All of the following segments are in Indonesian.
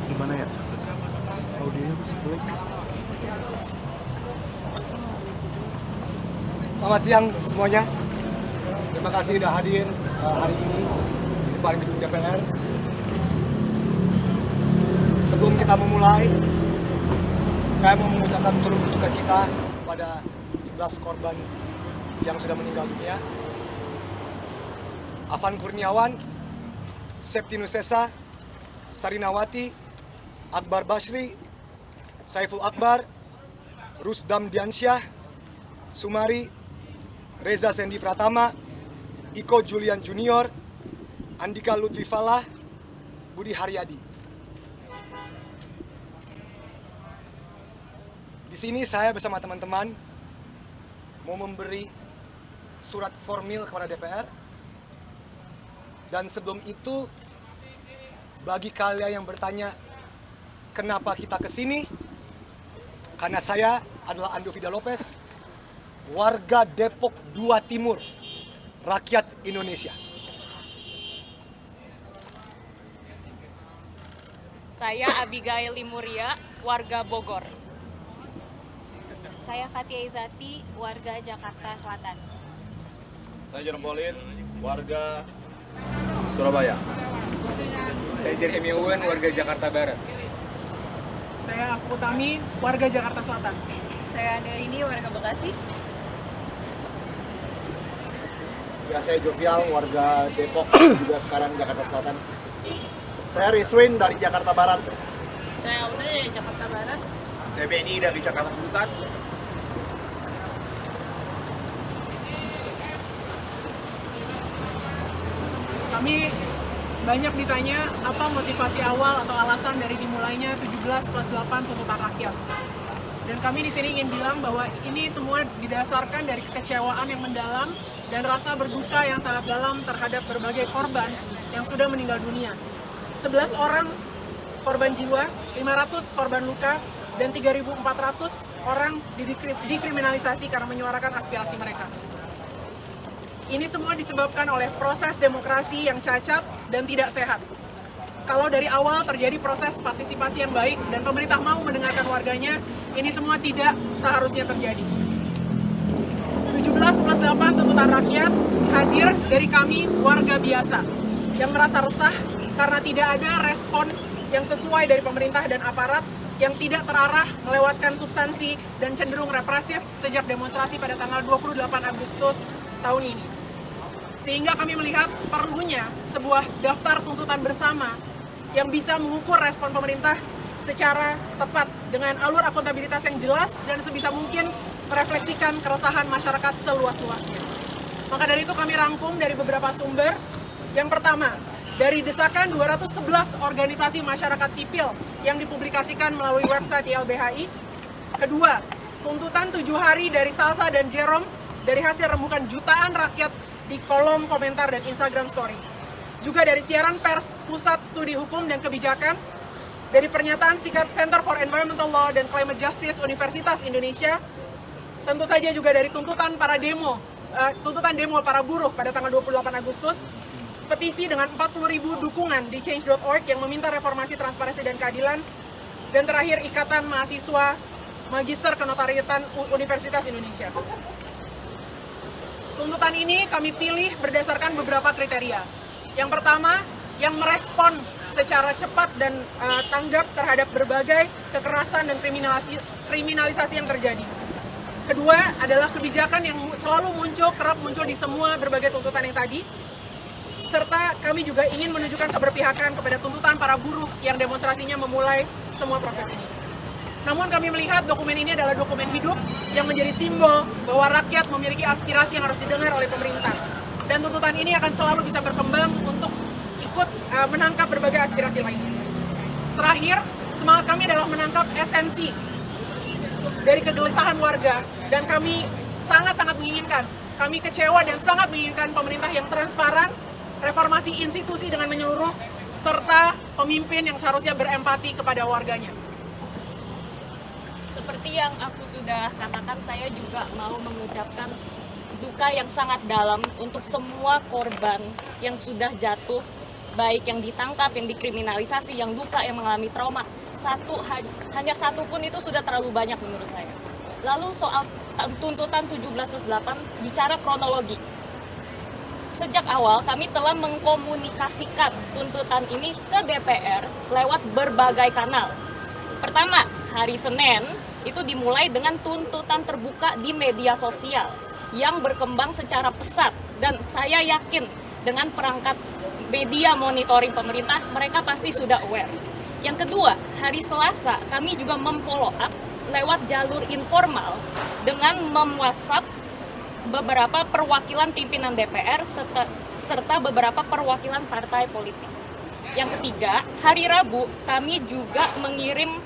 Gimana ya? Audionya jelek. Selamat siang semuanya. Terima kasih sudah hadir hari ini di depan gedung DPR. Sebelum kita memulai, saya mau mengucapkan turut berduka cita kepada 11 korban yang sudah meninggal dunia. Afan Kurniawan, Septinus Sesa, Sarinawati, Akbar Basri, Saiful Akbar, Rusdam Diansyah, Sumari, Reza Sendi Pratama, Iko Julian Junior, Andika Lutfi Falah, Budi Haryadi. Di sini saya bersama teman-teman mau memberi surat formil kepada DPR. Dan sebelum itu, bagi kalian yang bertanya kenapa kita ke sini, karena saya adalah Ando Vida Lopez, warga Depok 2 Timur, rakyat Indonesia. Saya Abigail Limuria, warga Bogor. Saya Fatia Izati, warga Jakarta Selatan. Saya John Polin, warga Surabaya. Saya Jeremy Owen, warga Jakarta Barat. Saya Aku Utami, warga Jakarta Selatan. Saya Nerini, warga Bekasi. Ya, saya Jovial, warga Depok, juga sekarang Jakarta Selatan. Saya Rizwin dari Jakarta Barat. Saya Audrey dari Jakarta Barat. Saya Benny dari Jakarta Pusat. Kami banyak ditanya apa motivasi awal atau alasan dari dimulainya 17+8 tuntutan rakyat. Dan kami di sini ingin bilang bahwa ini semua didasarkan dari kekecewaan yang mendalam dan rasa berduka yang sangat dalam terhadap berbagai korban yang sudah meninggal dunia. 11 orang korban jiwa, 500 korban luka, dan 3.400 orang dikriminalisasi karena menyuarakan aspirasi mereka. Ini semua disebabkan oleh proses demokrasi yang cacat dan tidak sehat. Kalau dari awal terjadi proses partisipasi yang baik dan pemerintah mau mendengarkan warganya, ini semua tidak seharusnya terjadi. 17+8 tuntutan rakyat hadir dari kami warga biasa yang merasa resah karena tidak ada respon yang sesuai dari pemerintah dan aparat yang tidak terarah, melewatkan substansi dan cenderung represif sejak demonstrasi pada tanggal 28 Agustus tahun ini. Sehingga kami melihat perlunya sebuah daftar tuntutan bersama yang bisa mengukur respon pemerintah secara tepat dengan alur akuntabilitas yang jelas dan sebisa mungkin merefleksikan keresahan masyarakat seluas-luasnya. Maka dari itu kami rangkum dari beberapa sumber. Yang pertama, dari desakan 211 organisasi masyarakat sipil yang dipublikasikan melalui website YLBHI. Kedua, tuntutan 7 hari dari Salsa dan Jerome dari hasil rembukan jutaan rakyat di kolom komentar dan Instagram story. Juga dari siaran pers Pusat Studi Hukum dan Kebijakan, dari pernyataan sikap Center for Environmental Law dan Climate Justice Universitas Indonesia, tentu saja juga dari tuntutan tuntutan demo para buruh pada tanggal 28 Agustus, petisi dengan 40.000 dukungan di change.org yang meminta reformasi, transparansi, dan keadilan, dan terakhir Ikatan Mahasiswa Magister Kenotariatan Universitas Indonesia. Tuntutan ini kami pilih berdasarkan beberapa kriteria. Yang pertama, yang merespon secara cepat dan tanggap terhadap berbagai kekerasan dan kriminalisasi yang terjadi. Kedua adalah kebijakan yang selalu kerap muncul di semua berbagai tuntutan yang tadi. Serta kami juga ingin menunjukkan keberpihakan kepada tuntutan para buruh yang demonstrasinya memulai semua proses ini. Namun kami melihat dokumen ini adalah dokumen hidup yang menjadi simbol bahwa rakyat memiliki aspirasi yang harus didengar oleh pemerintah. Dan tuntutan ini akan selalu bisa berkembang untuk ikut menangkap berbagai aspirasi lainnya. Terakhir, semangat kami adalah menangkap esensi dari kegelisahan warga. Dan kami sangat-sangat menginginkan, kami kecewa dan sangat menginginkan pemerintah yang transparan, reformasi institusi dengan menyeluruh, serta pemimpin yang seharusnya berempati kepada warganya. Seperti yang aku sudah katakan, saya juga mau mengucapkan duka yang sangat dalam untuk semua korban yang sudah jatuh baik yang ditangkap, yang dikriminalisasi, yang duka, yang mengalami trauma, hanya satu pun itu sudah terlalu banyak menurut saya. Lalu soal tuntutan 17+8, bicara kronologi. Sejak awal kami telah mengkomunikasikan tuntutan ini ke DPR lewat berbagai kanal. Pertama, hari Senin itu dimulai dengan tuntutan terbuka di media sosial yang berkembang secara pesat, dan saya yakin dengan perangkat media monitoring pemerintah mereka pasti sudah aware. Yang kedua, hari Selasa kami juga memfollow up lewat jalur informal dengan mem-WhatsApp beberapa perwakilan pimpinan DPR serta beberapa perwakilan partai politik. Yang ketiga, hari Rabu kami juga mengirim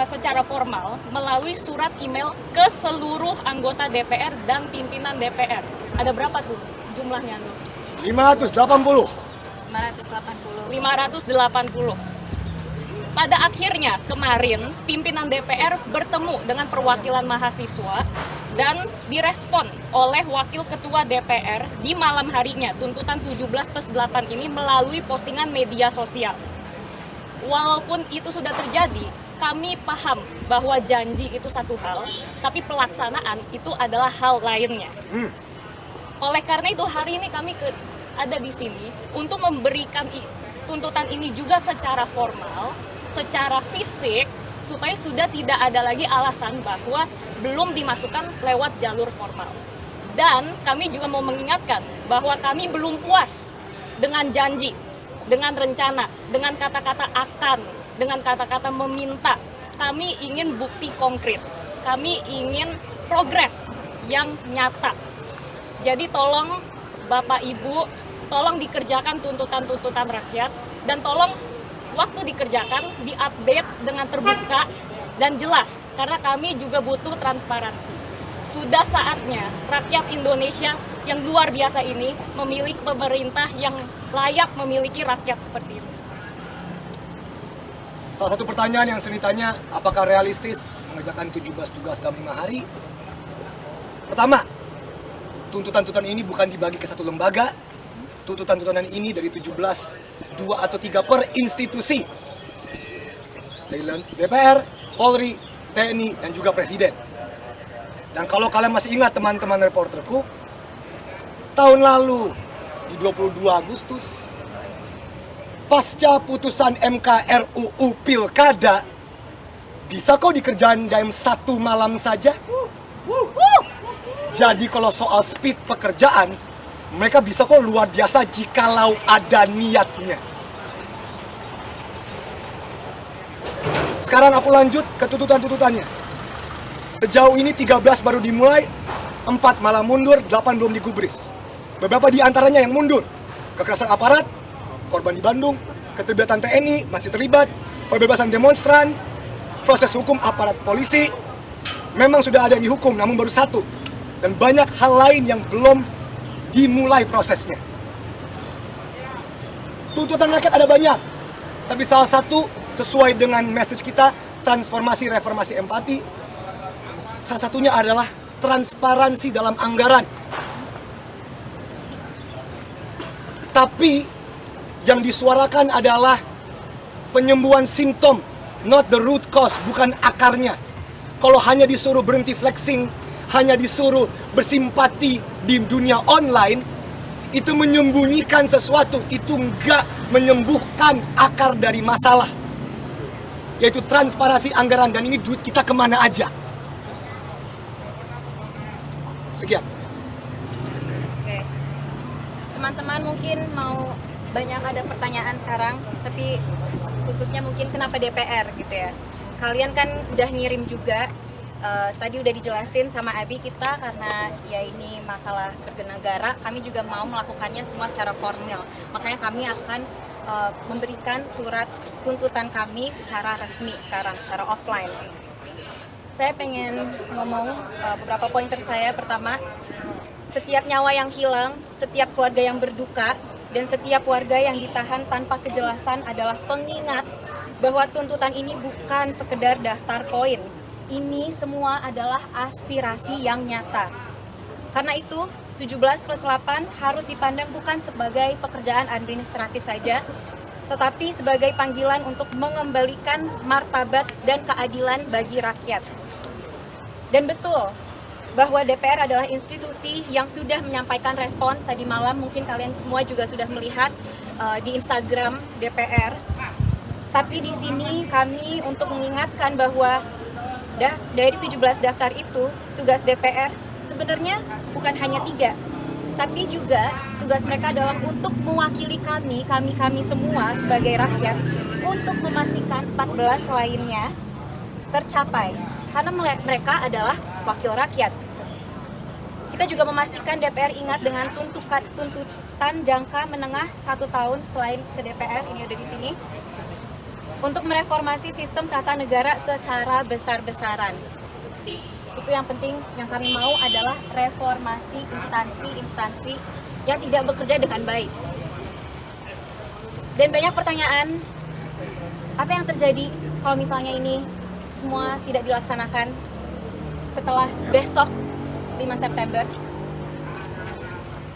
secara formal melalui surat email ke seluruh anggota DPR dan pimpinan DPR. Ada berapa tuh jumlahnya? 580. 580. Pada akhirnya kemarin pimpinan DPR bertemu dengan perwakilan mahasiswa dan direspon oleh Wakil Ketua DPR di malam harinya tuntutan 17+8 ini melalui postingan media sosial. Walaupun itu sudah terjadi, kami paham bahwa janji itu satu hal, tapi pelaksanaan itu adalah hal lainnya. Oleh karena itu hari ini kami ada di sini untuk memberikan tuntutan ini juga secara formal, secara fisik, supaya sudah tidak ada lagi alasan bahwa belum dimasukkan lewat jalur formal. Dan kami juga mau mengingatkan bahwa kami belum puas dengan janji, dengan rencana, dengan kata-kata akan, dengan kata-kata meminta. Kami ingin bukti konkret, kami ingin progres yang nyata. Jadi tolong Bapak Ibu, tolong dikerjakan tuntutan-tuntutan rakyat, dan tolong waktu dikerjakan diupdate dengan terbuka dan jelas, karena kami juga butuh transparansi. Sudah saatnya rakyat Indonesia yang luar biasa ini memiliki pemerintah yang layak memiliki rakyat seperti itu. Salah satu pertanyaan yang sering ditanya, apakah realistis mengerjakan 17 tugas dalam 5 hari? Pertama, tuntutan-tuntutan ini bukan dibagi ke satu lembaga. Tuntutan-tuntutan ini dari 17, 2 atau 3 per institusi. Dari DPR, Polri, TNI, dan juga Presiden. Dan kalau kalian masih ingat teman-teman reporterku, tahun lalu di 22 Agustus, pasca putusan MK RUU Pilkada, bisa kok dikerjain dalam 1 malam saja? Jadi kalau soal speed pekerjaan, mereka bisa kok luar biasa jikalau ada niatnya. Sekarang aku lanjut ke tuntutan-tuntutannya. Sejauh ini 13 baru dimulai, 4 malah mundur, 8 belum digubris. Beberapa di antaranya yang mundur. Kekerasan aparat, korban di Bandung, keterlibatan TNI masih terlibat, pembebasan demonstran, proses hukum aparat polisi, memang sudah ada yang dihukum, namun baru 1. Dan banyak hal lain yang belum dimulai prosesnya. Tuntutan rakyat ada banyak, tapi salah satu sesuai dengan message kita, transformasi, reformasi, empati, salah satunya adalah transparansi dalam anggaran. Tapi yang disuarakan adalah penyembuhan simptom, not the root cause, bukan akarnya. Kalau hanya disuruh berhenti flexing, hanya disuruh bersimpati di dunia online, itu menyembunyikan sesuatu, itu enggak menyembuhkan akar dari masalah, yaitu transparansi anggaran. Dan ini duit kita kemana aja. Sekian. Oke. Teman-teman mungkin mau banyak ada pertanyaan sekarang, tapi khususnya mungkin kenapa DPR gitu ya. Kalian kan udah ngirim juga, tadi udah dijelasin sama Abi kita, karena ya ini masalah bernegara, kami juga mau melakukannya semua secara formal. Makanya kami akan memberikan surat tuntutan kami secara resmi sekarang, secara offline. Saya pengen ngomong beberapa pointer saya. Pertama, setiap nyawa yang hilang, setiap keluarga yang berduka, dan setiap warga yang ditahan tanpa kejelasan adalah pengingat bahwa tuntutan ini bukan sekedar daftar poin. Ini semua adalah aspirasi yang nyata. Karena itu, 17+8 harus dipandang bukan sebagai pekerjaan administratif saja, tetapi sebagai panggilan untuk mengembalikan martabat dan keadilan bagi rakyat. Dan betul bahwa DPR adalah institusi yang sudah menyampaikan respons tadi malam, mungkin kalian semua juga sudah melihat di Instagram DPR. Tapi di sini kami untuk mengingatkan bahwa dari 17 daftar itu, tugas DPR sebenarnya bukan hanya 3, tapi juga tugas mereka adalah untuk mewakili kami semua sebagai rakyat untuk memastikan 14 lainnya tercapai. Karena mereka adalah wakil rakyat. Kita juga memastikan DPR ingat dengan tuntutan jangka menengah 1 tahun selain ke DPR, ini ada di sini, untuk mereformasi sistem tata negara secara besar-besaran. Itu yang penting, yang kami mau adalah reformasi instansi-instansi yang tidak bekerja dengan baik. Dan banyak pertanyaan, apa yang terjadi kalau misalnya ini semua tidak dilaksanakan setelah besok 5 September?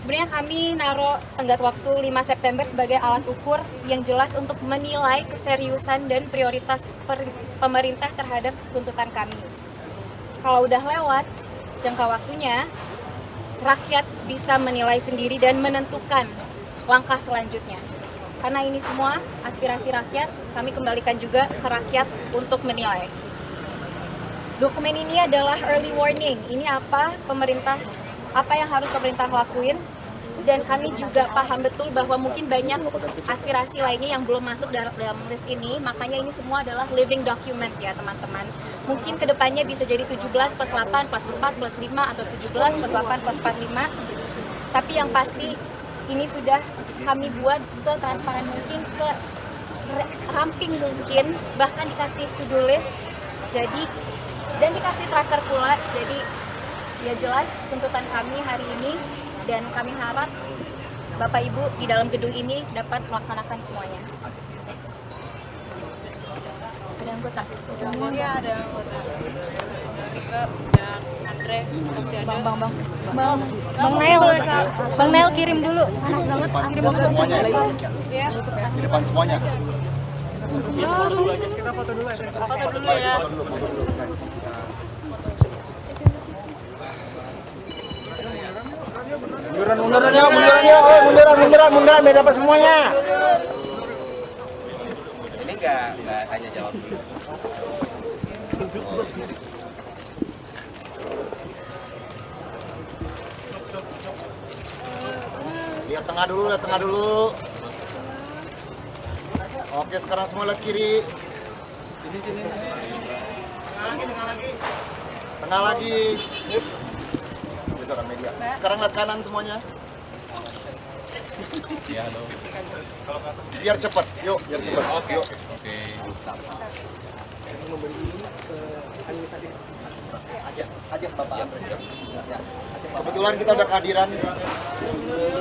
Sebenarnya kami naruh tenggat waktu 5 September sebagai alat ukur yang jelas untuk menilai keseriusan dan prioritas pemerintah terhadap tuntutan kami. Kalau udah lewat jangka waktunya, rakyat bisa menilai sendiri dan menentukan langkah selanjutnya. Karena ini semua aspirasi rakyat, kami kembalikan juga ke rakyat untuk menilai. Dokumen ini adalah early warning. Ini apa yang harus pemerintah lakuin, dan kami juga paham betul bahwa mungkin banyak aspirasi lainnya yang belum masuk dalam list ini, makanya ini semua adalah living document ya teman-teman. Mungkin kedepannya bisa jadi 17+8+4+5 atau 17+8+45, tapi yang pasti ini sudah kami buat setransparan mungkin, seramping mungkin, bahkan dikasih to-do list, jadi dan dikasih tracker pula, jadi ya jelas tuntutan kami hari ini, dan kami harap Bapak Ibu di dalam gedung ini dapat melaksanakan semuanya. Ada anggota? Iya, ada anggota. Dan Andre masih ada. Bang Nel kirim dulu. Panas banget. Kirim banget Semuanya Ya. di depan semuanya. Kita foto dulu ya. Foto dulu ya. Foto dulu, guys. Munduran, biar dapat semuanya. Ini nggak tanya jawab dulu. Lihat tengah dulu. Oke, sekarang semua lihat kiri. Tengah lagi. Rekan media. Sekarang lihat kanan semuanya. Ya, halo. Biar cepat. Yuk, biar cepat. Oke. Yuk. Oke. Ajak Bapak. Ya. Kebetulan kita udah kehadiran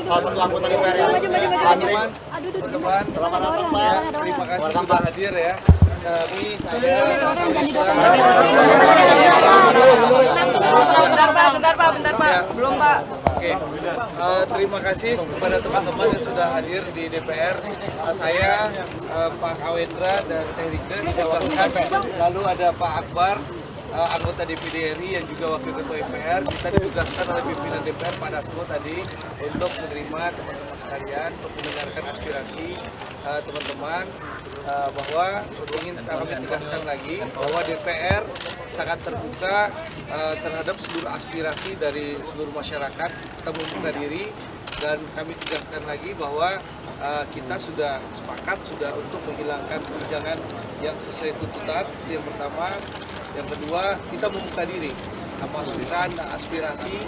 salah satu anggota DPR yang Andre. Selamat datang Pak. Terima kasih Welcome, sudah Pak. hadir ya. Kami saya Bentar Pak. Belum Pak. Oke. Terima kasih kepada teman-teman yang sudah hadir di DPR. Saya Pak Awendra dan Teh Rike dijawabkan. Lalu ada Pak Akbar, anggota DPD RI yang juga wakil ketua MPR. Kita ditugaskan oleh pimpinan DPR pada Dasko tadi untuk menerima teman-teman sekalian, untuk mendengarkan aspirasi teman-teman, bahwa ingin kami tegaskan lagi bahwa DPR sangat terbuka terhadap seluruh aspirasi dari seluruh masyarakat. Kita membuka diri, dan kami tegaskan lagi bahwa kita sudah sepakat untuk menghilangkan tunjangan yang sesuai tuntutan. Itu yang pertama. Yang kedua, kita membuka diri, masukan, aspirasi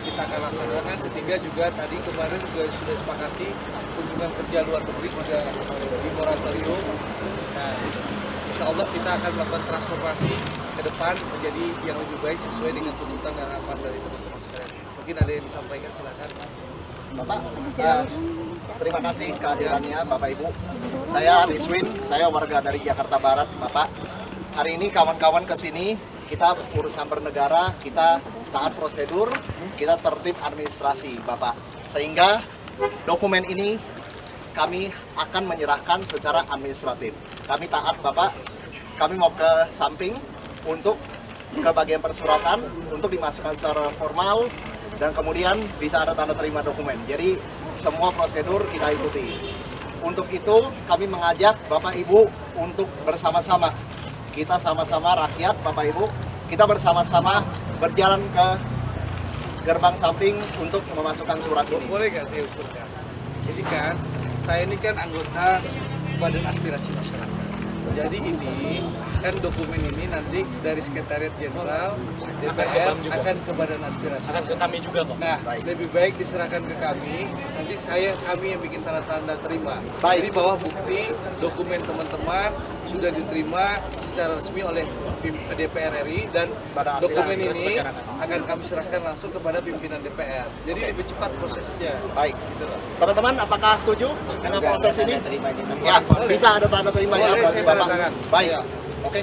kita akan laksanakan. Ketiga juga tadi kemarin juga sudah sepakati kunjungan kerja luar negeri juga di moratorium. Nah, insya Allah kita akan melakukan transformasi ke depan menjadi yang lebih baik sesuai dengan tuntutan dan harapan dari teman-teman sekalian. Mungkin ada yang disampaikan, silakan. Bapak, terima kasih kehadirannya Bapak Ibu. Saya Rizwin, saya warga dari Jakarta Barat. Bapak, hari ini kawan-kawan ke sini, kita urusan bernegara, kita taat prosedur, kita tertib administrasi, Bapak. Sehingga dokumen ini kami akan menyerahkan secara administratif. Kami taat, Bapak. Kami mau ke samping untuk ke bagian persuratan untuk dimasukkan secara formal dan kemudian bisa ada tanda terima dokumen. Jadi semua prosedur kita ikuti. Untuk itu kami mengajak Bapak Ibu untuk bersama-sama. Kita sama-sama rakyat, Bapak Ibu, kita bersama-sama berjalan ke gerbang samping untuk memasukkan surat ini. Boleh nggak saya usulkan? Jadi kan, saya ini kan anggota Badan Aspirasi Masyarakat. Jadi ini kan dokumen ini nanti dari Sekretariat Jenderal DPR akan ke Badan Aspirasi. Akan ke kami juga kok. Nah, lebih baik diserahkan ke kami. Nanti kami yang bikin tanda terima. Baik. Jadi bahwa bukti dokumen teman-teman sudah diterima secara resmi oleh DPR RI dan Badan dokumen Aspirasi ini akan kami serahkan langsung kepada pimpinan DPR. Jadi lebih cepat prosesnya. Baik. Gitu loh. Teman-teman, apakah setuju dengan proses ini? Ya, bisa ada tanda terima ya Boleh, bagi saya tanda Bapak. tangan. Baik. Ya. Oke.